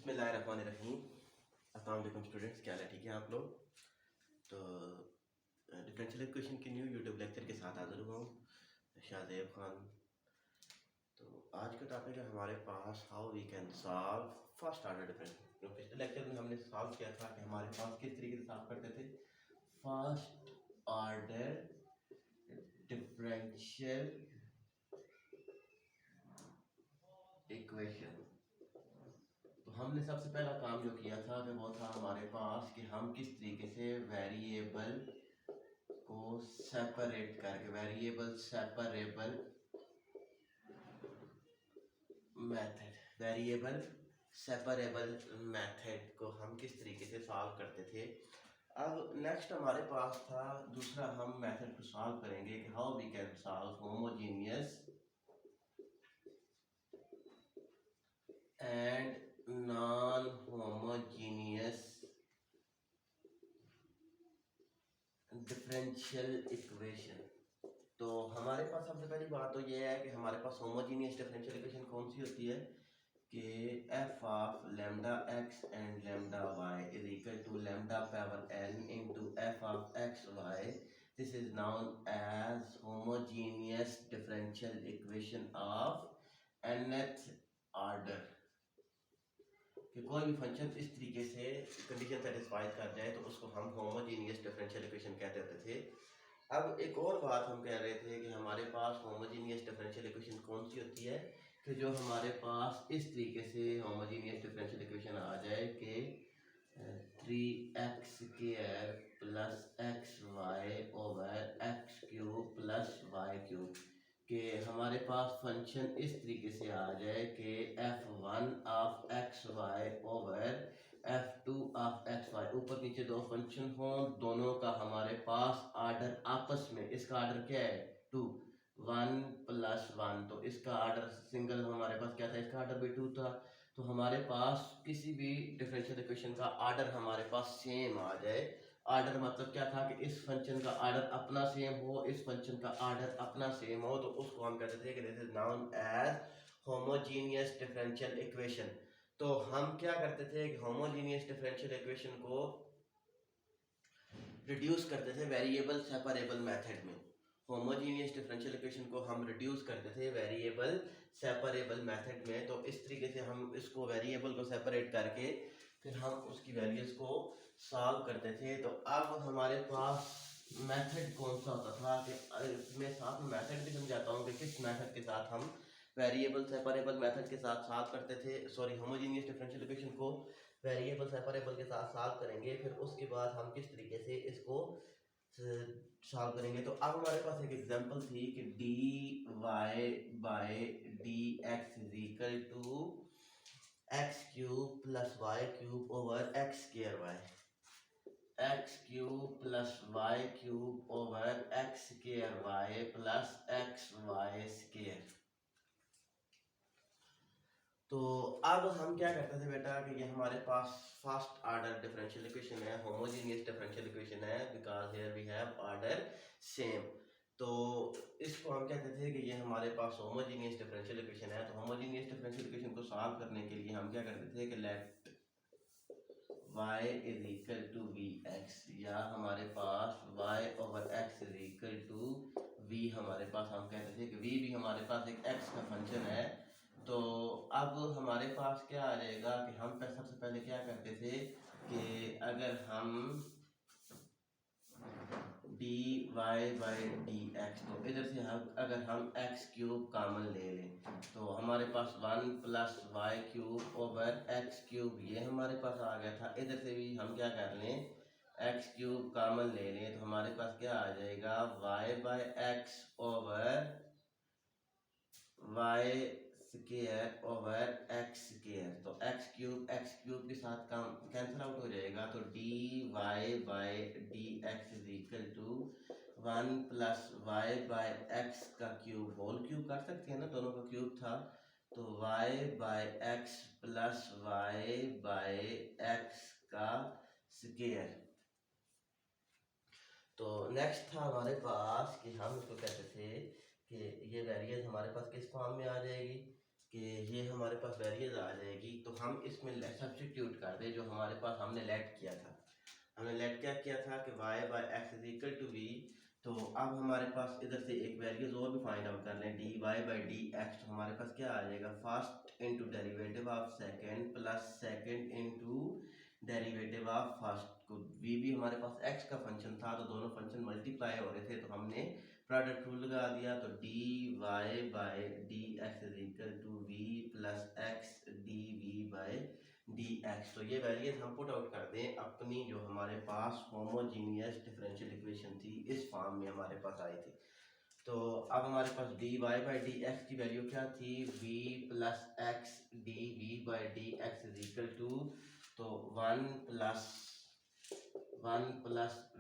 बिस्मिल्लाहिर्रहमानिर्रहीम। अस्सलाम वालेकुम स्टूडेंट्स, क्या हाल है? ठीक है आप लोग? तो डिफरेंशियल इक्वेशन के न्यू यूट्यूब लेक्चर के साथ हाजिर हुआ हूँ, शाहज़ेब खान। तो आज का टॉपिक है हमारे पास how we can solve first order differential. पिछले लेक्चर में हमने सॉल्व किया था कि हमारे पास किस तरीके से सॉल्व करते थे फर्स्ट ऑर्डर डिफरेंशियल इक्वेशन। तो हमने सबसे पहला काम जो किया था वो था हमारे पास कि हम किस तरीके से वेरिएबल को सेपरेट करके वेरिएबल सेपरेबल मेथड को हम किस तरीके से सॉल्व करते थे। अब नेक्स्ट हमारे पास था दूसरा, हम मेथड को सॉल्व करेंगे कि how we can solve homogeneous and non homogeneous differential equation. तो हमारे पास सबसे पहली बात तो ये है कि हमारे पास होमोजेनियस डिफरेंशियल इक्वेशन कौन सी होती है कि f of lambda x and lambda y is equal to lambda power n into f of x y. This is known as homogeneous differential equation of nth order. कि कोई भी function इस तरीके से कंडीशन सेटिस्फाई कर जाए तो उसको हम होमोजेनियस डिफरेंशियल इक्वेशन कहते होते थे। अब एक और बात हम कह रहे थे कि हमारे पास होमोजेनियस डिफरेंशियल इक्वेशन कौन सी होती है कि जो हमारे पास इस तरीके से होमोजेनियस डिफरेंशियल इक्वेशन आ जाए कि 3x² plus x y over x cube plus y cube. कि हमारे पास फंक्शन इस तरीके से आ जाए कि f1 of x y over f2 of x y, ऊपर नीचे दो फंक्शन हों, दोनों का हमारे पास आर्डर आपस में, इसका आर्डर क्या है 2, 1 प्लस 1, तो इसका आर्डर सिंगल हमारे पास क्या था, इसका आर्डर भी 2 था। तो हमारे पास किसी भी डिफरेंशियल इक्वेशन का आर्डर हमारे पास सेम आ जाए। आर्डर मतलब क्या था कि इस फंक्शन का आर्डर अपना सेम हो, इस फंक्शन का आर्डर अपना सेम हो, तो उसको हम कहते थे कि this is known as homogeneous differential equation. तो हम क्या करते थे कि होमोजेनियस डिफरेंशियल इक्वेशन को रिड्यूस करते थे वेरिएबल सेपरेबल मेथड में। होमोजेनियस डिफरेंशियल इक्वेशन को हम रिड्यूस करते थे वेरिएबल सेपरेबल मेथड में। तो इस तरीके से हम इसको वेरिएबल को सेपरेट करके फिर हम उसकी वैल्यूज को सॉल्व करते थे। तो अब हमारे पास मेथड कौन सा होता था कि मैं साथ में मेथड भी समझाता हूँ कि किस मेथड के साथ हम वेरिएबल सेपरेबल मेथड के साथ सॉल्व करते थे, सॉरी होमोजेनियस डिफरेंशियल इक्वेशन को वेरिएबल सेपरेबल के साथ सॉल्व करेंगे, फिर उसके बाद हम किस तरीके से इसको सॉल्व करेंगे। तो अब हमारे पास एक एग्जांपल थी कि d y by D x is equal to x cube plus y cube over x square y, x cube plus y cube over x square y plus x y square. तो अब हम क्या करते थे बेटा कि ये हमारे पास फर्स्ट ऑर्डर डिफरेंशियल इक्वेशन है, होमोजेनियस डिफरेंशियल इक्वेशन है, because here we have order same. तो इसको हम कहते थे कि ये हमारे पास होमोजेनियस डिफरेंशियल इक्वेशन है। तो होमोजेनियस डिफरेंशियल इक्वेशन को सॉल्व करने के लिए हम क्या करते थे कि let y is equal to v x, या हमारे पास y over x is equal to v, हमारे पास हम कहते थे कि v भी हमारे पास एक x का फंक्शन है। तो अब हमारे पास क्या आ जाएगा कि हम सबसे पहले क्या करते थे कि अगर हम d y by D x, तो इधर से अगर हम एक्स क्यूब कॉमन ले लें तो हमारे पास 1 plus y cube over x cube ये हमारे पास आ गया था। इधर से भी हम क्या कर लें, एक्स क्यूब कॉमन ले लें तो हमारे पास क्या आ जाएगा y by x over y square over x square. तो एक्स क्यूब के साथ काम कैंसिल आउट हो जाएगा, तो d y by D x is equal to 1 plus y by x का क्यूब होल क्यूब कर सकते हैं ना, दोनों का क्यूब था, तो y by x plus y by x का स्केयर। तो नेक्स्ट था हमारे पास कि हम इसको कहते थे कि ये वेरिएबल हमारे पास किस फॉर्म में आ जाएगी कि ये हमारे पास वेरिएबल आ जाएगी, तो हम इसमें सब्स्टिट्यूट कर दें जो हमारे पास हमने लेट किया था। हमने लेट क्या किया था कि y by x is equal to v. तो अब हमारे पास इधर से एक वेरिएबल और भी फाइंड आउट कर लें, dy बाई डी एक्स। तो हमारे पास क्या आ जाएगा, first into derivative of second plus second into derivative of first. को v भी हमारे पास x का फंक्शन था, तो दोनों फंक्शन मल्टीप्लाई हो रहे थे, तो हमने प्रोडक्ट रूल लगा दिया। तो dy by D x is equal to v plus x D we by D x. तो ये वैल्यूज हम पुट आउट कर दें अपनी जो हमारे पास होमोजीनियस डिफरेंशियल इक्वेशन थी, इस फॉर्म में हमारे पास आई थी। तो अब हमारे पास dy बाई डी एक्स की वैल्यू क्या थी, v plus x D we by D x is equal to, तो one plus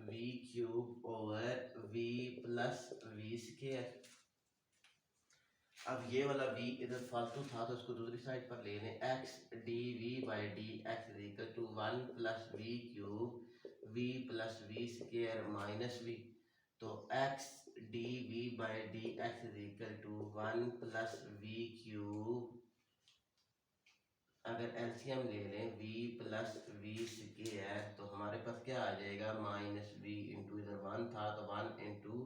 we cube over V plus we square. अब ये वाला v इधर फालतू था तो इसको दूसरी साइड पर ले लें, x d we by D x is equal to one plus we cube v plus we square minus we. तो x d we by D x is equal to one plus we cube, अगर LCM ले लें v plus we square, तो हमारे पास क्या आ जाएगा, माइनस वी इंटू इधर वन था तो one into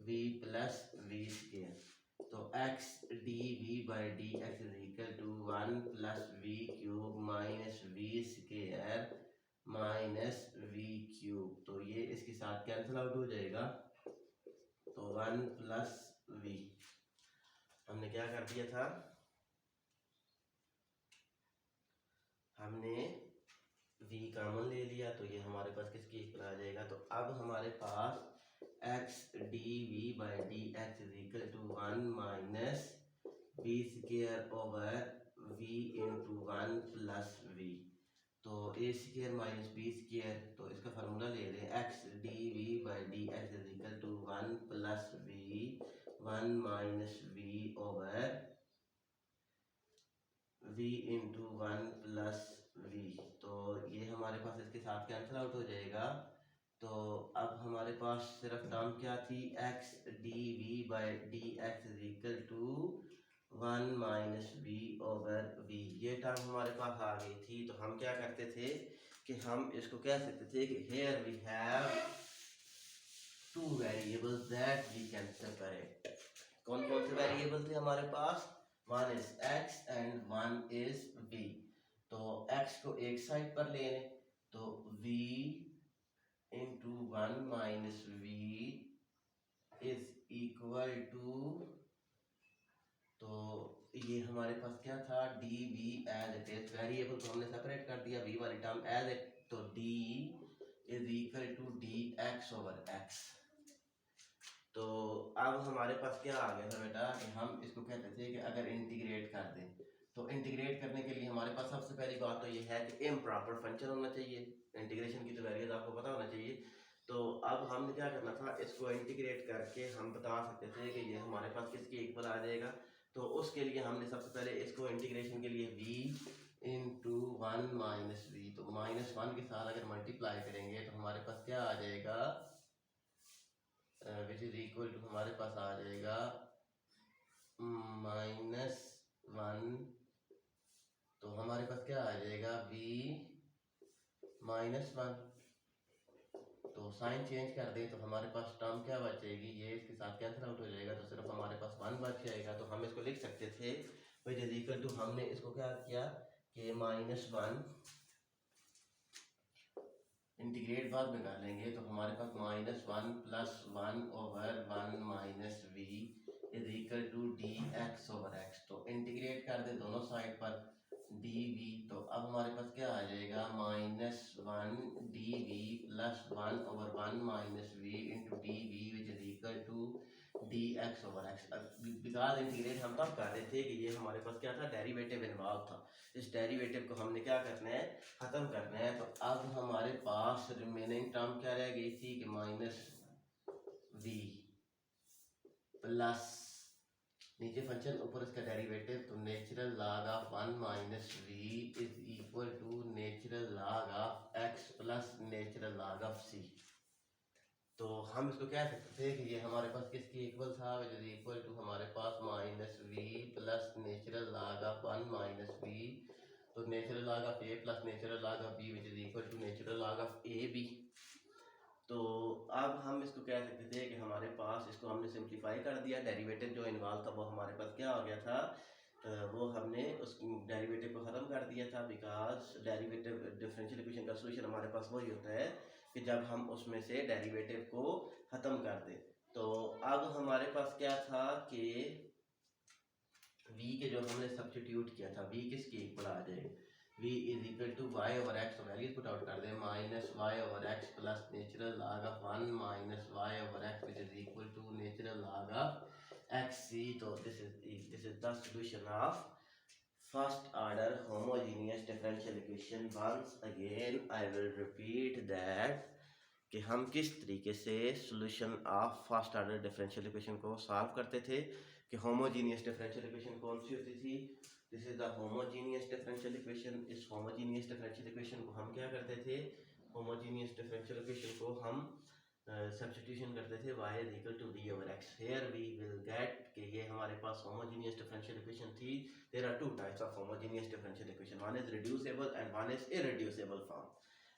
v plus we square. तो x d we by D x is equal to one plus we cube minus v square minus v cube. तो ये इसके साथ कैंसिल आउट हो जाएगा, तो वन प्लस वी। हमने क्या कर दिया था, हमने v कॉमन ले लिया, तो ये हमारे पास किसके इक्वल आ जाएगा। तो अब हमारे पास x d we by D x is equal to one minus v square over v into one plus v. तो a square minus b square, तो इसका फार्मूला ले रहे हैं, x d we by D x is equal to one plus v one minus v over v into one plus v. तो ये हमारे पास इसके साथ कैंसिल आउट हो जाएगा। तो अब हमारे पास सिर्फ टर्म क्या थी, x d we by D x is equal to one minus v over v. ये टर्म हमारे पास आ गई थी। तो हम क्या करते थे कि हम इसको कह सकते थे कि here we have two variables that we can separate। कौन कौन से वेरिएबल थे हमारे पास, one is x and one is v। तो x को एक साइड पर ले लें, तो v into one minus we is equal to, तो ये हमारे पास क्या था, d v as it is. Variable को हमने सेपरेट कर दिया, v वाली टर्म एज इट, तो d is equal to D x over x. तो अब हमारे पास क्या आ गया था बेटा कि हम इसको कहते थे कि अगर इंटीग्रेट कर दें, तो इंटीग्रेट करने के लिए हमारे पास सबसे पहली बात तो ये है कि इम्प्रॉपर फंक्शन होना चाहिए। इंटीग्रेशन की तो वैल्यूज आपको पता होना चाहिए। तो अब हमने क्या करना था, इसको इंटीग्रेट करके हम बता सकते थे कि ये हमारे पास किसके इक्वल आ जाएगा। तो उसके लिए हमने सबसे पहले इसको इंटीग्रेशन के लिए v into one minus we, तो माइनस वन के साथ अगर मल्टीप्लाई करेंगे तो हमारे पास क्या आ जाएगा, विच इज इक्वल टू, हमारे पास आ जाएगा माइनस वन। तो हमारे पास क्या आ जाएगा, v माइनस वन। तो साइन चेंज कर दें तो हमारे पास टर्म क्या बचेगी, ये इसके साथ कैंसिल आउट हो जाएगा, तो सिर्फ हमारे पास वन बच जाएगा। तो हम इसको लिख सकते थे विच इज इक्वल टू, हमने इसको क्या किया कि माइनस वन, इंटीग्रेट बाद में कर लेंगे, तो हमारे पास minus one plus one over one minus we is equal to D x over x. तो इंटीग्रेट कर दे दोनों साइड पर डी वी, तो अब हमारे पास क्या आ जाएगा, minus one d v plus one over one minus v into d v which is equal to D x over x. Because integrate हम तब कर रहे थे कि ये हमारे पास क्या था, डेरिवेटिव इन्वॉल्व था। इस डेरिवेटिव को हमने क्या करना है, ख़त्म करना है। तो अब हमारे पास रिमेनिंग टर्म क्या रह गई थी कि माइनस वी प्लस नीचे फंक्शन ऊपर इसका डेरिवेटिव, तो natural log of one minus we is equal to natural log of X plus natural log of C. तो हम इसको कह सकते थे कि ये हमारे पास किसकी इक्वल था, विच इज इक्वल टू हमारे पास minus V plus natural log of 1 minus we, तो natural log of A plus natural log of B which is equal to natural log of A B. तो अब हम इसको कह सकते थे कि हमारे पास, इसको हमने सिंप्लीफाई कर दिया, डेरिवेटिव जो इन्वॉल्व था वो हमारे पास क्या हो गया था, वो हमने उस डेरिवेटिव को ख़त्म कर दिया था, बिकॉज डेरिवेटिव डिफरेंशियल इक्वेशन का सोल्यूशन हमारे पास वही होता है कि जब हम उसमें से डेरिवेटिव को ख़त्म कर दें। तो अब हमारे पास क्या था कि v के जो हमने सब्स्टिट्यूट किया था, v किसके इक्वल आ जाए, v is equal to Y over x, तो वैल्यूज पुट आउट कर दें, minus Y over X plus natural log of 1 minus Y over X which is equal to natural log of X C. तो this is the solution of first order homogeneous differential equation। once again I will repeat that कि हम किस तरीके से solution of first order differential equation को solve करते थे। कि होमोजीनियस डिफरेंशियल इक्वेशन कौन सी होती थी, this is the homogeneous differential equation. इस होमोजीनियस डिफरेंशियल इक्वेशन को हम क्या करते थे, होमोजीनियस डिफरेंशियल इक्वेशन को हम सब्स्टिट्यूशन करते थे y is equal to d over x. Here we will get कि ये हमारे पास होमोजीनियस डिफरेंशियल इक्वेशन थी। There are two types of homogeneous differential equation, one is reducible and one is irreducible form.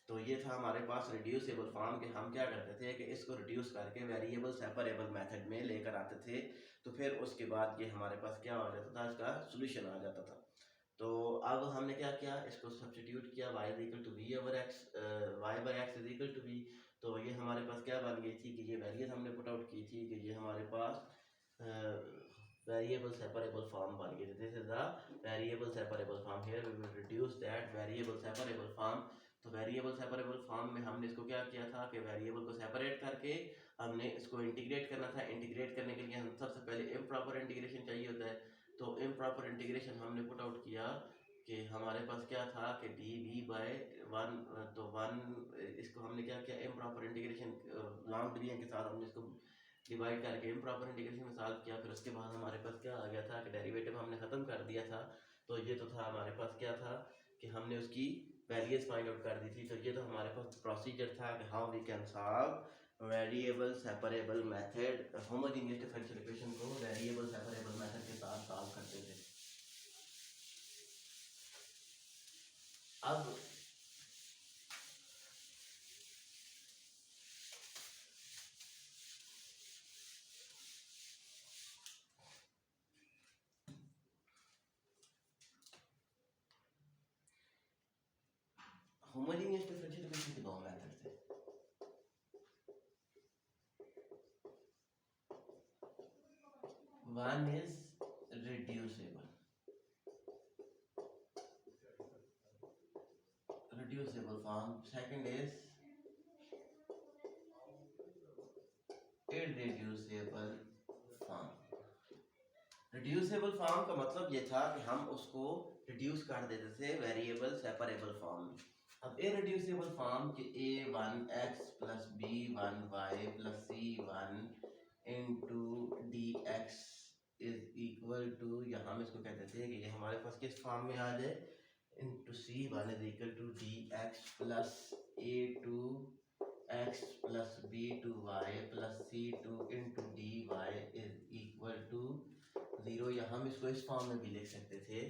तो ये था हमारे पास रिड्यूसिबल फॉर्म के हम क्या करते थे कि इसको रिड्यूस करके वेरिएबल सेपरेबल मेथड में लेकर आते थे। तो फिर उसके बाद ये हमारे पास क्या हो जाता था, इसका सोल्यूशन आ जाता था। तो अब हमने क्या किया, इसको सब्स्टिट्यूट किया, y is equal to v over x, y by x is equal to v. तो ये हमारे पास क्या बन गई थी कि ये वैल्यूज हमने पुट आउट की थी कि ये हमारे पास वेरिएबल सेपरेबल फॉर्म बन गई थी। This is the variable separable form. Here we will reduce that variable separable form. तो वेरिएबल सेपरेबल फॉर्म में हमने इसको क्या किया था कि वेरिएबल को सेपरेट करके हमने इसको इंटीग्रेट करना था। इंटीग्रेट करने के लिए हम सबसे पहले इम्प्रॉपर इंटीग्रेशन चाहिए होता है। तो इम्प्रॉपर इंटीग्रेशन हमने पुट आउट किया कि हमारे पास क्या था कि डी वी बाय वन, तो वन, इसको हमने क्या किया, इम्प्रॉपर इंटीग्रेशन लॉन्ग डिवीजन के साथ हमने इसको डिवाइड करके इम्प्रॉपर इंटीग्रेशन में सॉल्व किया। फिर उसके बाद हमारे पास क्या आ गया था कि डेरिवेटिव हमने ख़त्म कर दिया था। तो ये तो था हमारे पास क्या था कि हमने उसकी वैल्यूज फाइंड आउट कर दी थी। तो ये तो हमारे पास प्रोसीजर था कि how we can solve variable separable method, homogeneous differential equation को वेरिएबल सेपरेबल मेथड के साथ सॉल्व करते थे। अब होमोजेनियस डिफरेंशियल इक्वेशन के दो मेथड थे। One is reducible form, second is irreducible form। Reducible form का मतलब ये था कि हम उसको रिड्यूस कर देते थे वेरिएबल सेपरेबल फॉर्म में। अब इररिड्यूसिबल फॉर्म कि a1x plus b1y plus c1 into d x is equal to, यहाँ हम इसको कहते थे कि ये हमारे पास किस फॉर्म में आ जाए, into c1 is equal to D x plus a2x plus b2y plus c2 into d y is equal to 0। या हम इसको इस फॉर्म में भी लिख सकते थे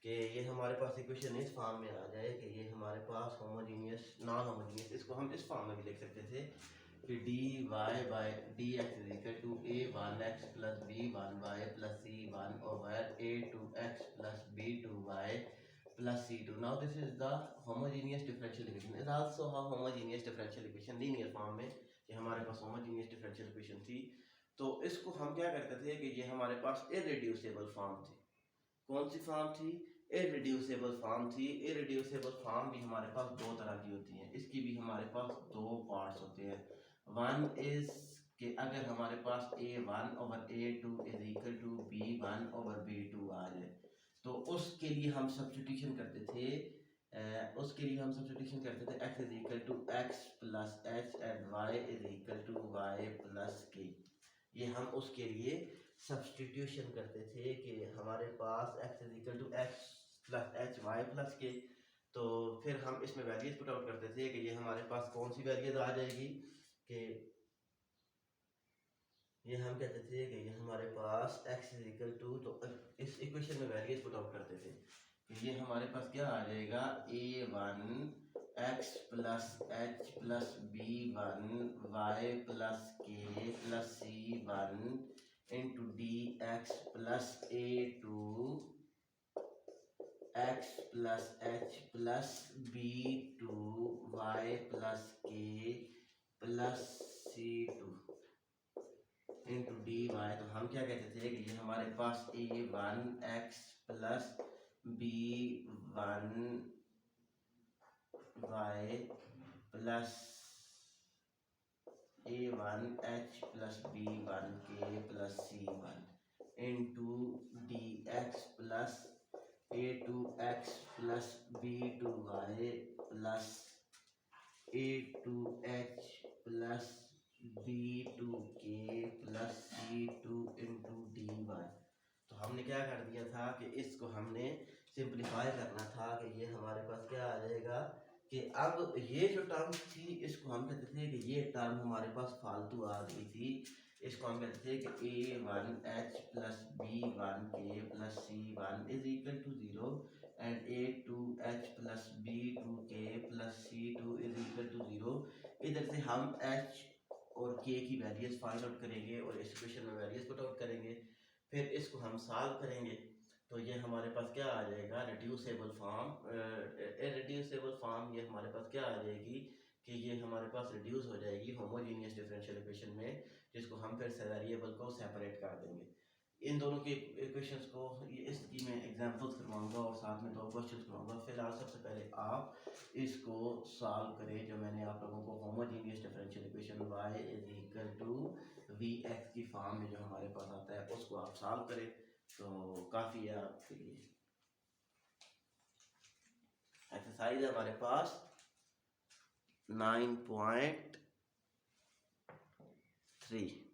कि ये हमारे पास इक्वेशन इस फॉर्म में आ जाए कि ये हमारे पास होमोजीनियस नॉन होमोजीनियस, इसको हम इस फॉर्म में भी लिख सकते थे कि d y by D x is equal to a1x plus b1y plus c1 over a2x plus b2y plus c2। Now this is the homogeneous differential equation, is also a homogeneous differential equation linear form में, कि हमारे पास homogeneous differential equation थी। तो इसको हम क्या करते थे कि ये हमारे पास irreducible form थी। कौन सी फॉर्म थी, irreducible फॉर्म थी। irreducible फॉर्म भी हमारे पास दो तरह की होती है, इसकी भी हमारे पास दो पार्ट्स होते हैं। वन इज कि अगर हमारे पास a1 over a2 is equal to b1 over b2 आ जाए, तो उसके लिए हम सब्स्टिट्यूशन करते थे, x is equal to x plus h and y is equal to y plus k। ये हम उसके लिए सब्स्टिट्यूशन करते थे कि हमारे पास x is equal to x plus h y plus k। तो फिर हम इसमें वैल्यूज पुट आउट करते थे कि ये हमारे पास कौन सी वैल्यूज आ जाएगी कि ये हम कहते थे कि ये हमारे पास x इज इक्वल टू, तो इस इक्वेशन में वैल्यूज पुट आउट करते थे कि ये हमारे पास क्या आ जाएगा, a1 x plus h plus b1 y plus k plus c1 into d x plus a2 x plus h plus b2 y plus k plus c2 into d y. तो हम क्या कहते थे कि ये हमारे पास a1 x plus b1 y plus a1 h plus b1 k plus c1 into d x plus a2 x plus b2 y plus a2 h plus b2k plus c2 into d y. तो हमने क्या कर दिया था कि इसको हमने simplify करना था कि ये हमारे पास क्या आ जाएगा कि अब ये जो टर्म थी इसको हम कहते थे कि ये टर्म हमारे पास फालतू आ गई थी, इसको हम कहते थे कि a1h plus b1k plus c1 is equal to 0 and a2h plus b2k plus c2 is equal to 0। इधर से हम h और k की वैल्यूज फाइंड आउट करेंगे और इस इक्वेशन में वैल्यूज पुट आउट करेंगे, फिर इसको हम सॉल्व करेंगे। तो ये हमारे पास क्या आ जाएगा, रिड्यूसेबल फॉर्म, इररिड्यूसेबल फॉर्म ये हमारे पास क्या आ जाएगी कि ये हमारे पास रिड्यूस हो जाएगी होमोजीनियस डिफरेंशियल इक्वेशन में, जिसको हम फिर से वेरिएबल को सेपरेट कर देंगे। इन दोनों के इक्वेशंस को इसकी मैं एग्जांपल्स करवाऊंगा और साथ में 2 क्वेश्चंस करवाऊंगा। फिलहाल सबसे पहले आप इसको सॉल्व करें, जो मैंने आप लोगों को homogeneous differential equation y is equal to vx की फॉर्म में जो हमारे पास आता है उसको आप सॉल्व करें तो काफ़ी है आपके लिए। एक्सरसाइज है हमारे पास 9.3।